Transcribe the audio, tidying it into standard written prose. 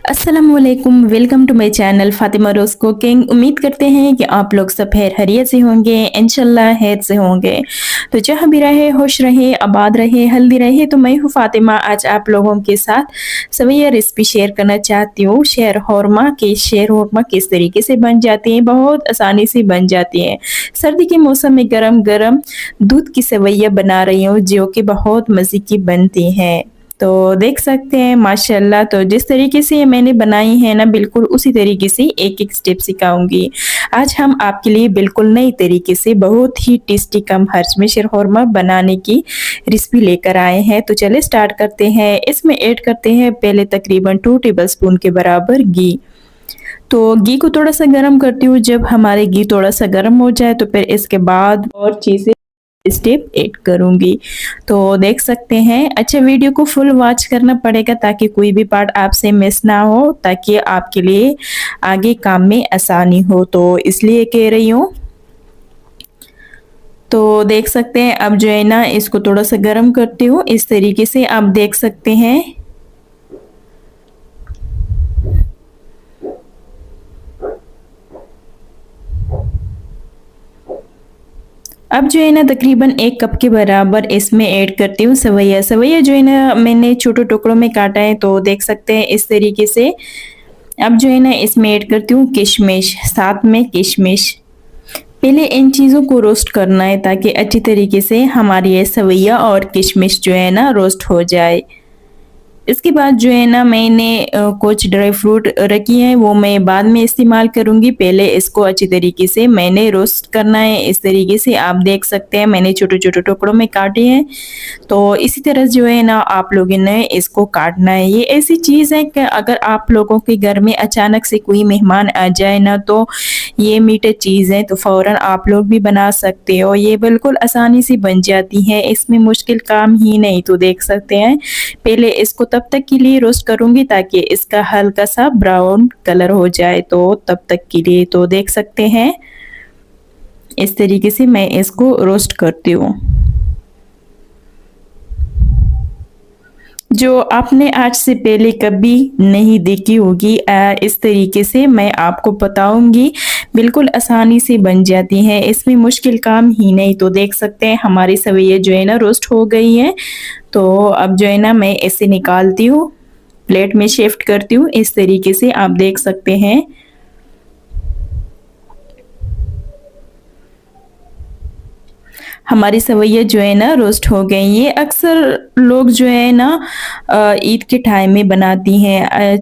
अस्सलामुअलैकुम, welcome to my channel Fatima Rose cooking. उम्मीद करते हैं कि आप लोग सब खैर खैरियत से होंगे, इंशाल्लाह खैर से होंगे। तो जहाँ भी रहे, खुश रहे, आबाद रहे, हेल्दी रहे। तो मैं हूँ फातिमा, आज आप लोगों के साथ सवैया रेसिपी शेयर करना चाहती हूँ। शेर हुरमा किस तरीके से बन जाती हैं, बहुत आसानी से बन जाती हैं। सर्दी के मौसम में गरम गरम दूध की सवैया बना रही हूँ, जो कि बहुत मज़े की बनती हैं। तो देख सकते हैं माशाल्लाह। तो जिस तरीके से ये मैंने बनाई है ना, बिल्कुल उसी तरीके से एक-एक स्टेप सिखाऊँगी। आज हम आपके लिए बिल्कुल नई तरीके से बहुत ही टेस्टी कम खर्च में शीरखुरमा बनाने की रेसिपी लेकर आए हैं। तो चलिए स्टार्ट करते हैं। इसमें ऐड करते हैं पहले तकरीबन 2 टेबलस्पून के बराबर घी। तो घी को थोड़ा-सा गरम करती हूँ। जब हमारे घी थोड़ा-सा गरम हो जाए तो फिर इसके बाद और चीज़ें स्टेप ऐड करूँगी। तो देख सकते हैं। अच्छा, वीडियो को फुल वॉच करना पड़ेगा ताकि कोई भी पार्ट आपसे मिस ना हो, ताकि आपके लिए आगे काम में आसानी हो, तो इसलिए कह रही हूँ। तो देख सकते हैं अब जो है ना, इसको थोड़ा-सा गरम करती हूँ। इस तरीके से आप देख सकते हैं। अब जो है ना तकरीबन 1 कप के बराबर इसमें ऐड करती हूँ सवैया। सवैया जो है ना मैंने छोटे टुकड़ों में काटा है, तो देख सकते हैं इस तरीके से। अब जो है ना इसमें ऐड करती हूँ किशमिश, साथ में किशमिश। पहले इन चीज़ों को रोस्ट करना है ताकि अच्छी तरीके से हमारी ये सवैया और किशमिश जो है ना रोस्ट हो जाए। इसके बाद जो है ना मैंने कुछ ड्राई फ्रूट रखी हैं, वो मैं बाद में इस्तेमाल करूँगी। पहले इसको अच्छी तरीके से मैंने रोस्ट करना है। इस तरीके से आप देख सकते हैं मैंने छोटे-छोटे टुकड़ों में काटे हैं। तो इसी तरह जो है ना आप लोगों ने इसको काटना है। ये ऐसी चीज़ है कि अगर आप लोगों के घर में अचानक से कोई मेहमान आ जाए ना, तो ये मीठे चीज़ है तो फ़ौरन आप लोग भी बना सकते हो। ये बिल्कुल आसानी से बन जाती है, इसमें मुश्किल काम ही नहीं। तो देख सकते हैं पहले इसको तब तक के लिए रोस्ट करूँगी ताकि इसका हल्का सा ब्राउन कलर हो जाए, तो तब तक के लिए। तो देख सकते हैं इस तरीके से मैं इसको रोस्ट करती हूँ। जो आपने आज से पहले कभी नहीं देखी होगी, इस तरीके से मैं आपको बताऊंगी। बिल्कुल आसानी से बन जाती हैं, इसमें मुश्किल काम ही नहीं। तो देख सकते हैं हमारी सवैया जो है ना रोस्ट हो गई है। तो अब जो है ना मैं इसे निकालती हूँ, प्लेट में शिफ्ट करती हूँ। इस तरीके से आप देख सकते हैं। हमारी सवैया जो है ना रोस्ट हो गई। ये अक्सर लोग जो है ना ईद के टाइम में बनाती हैं।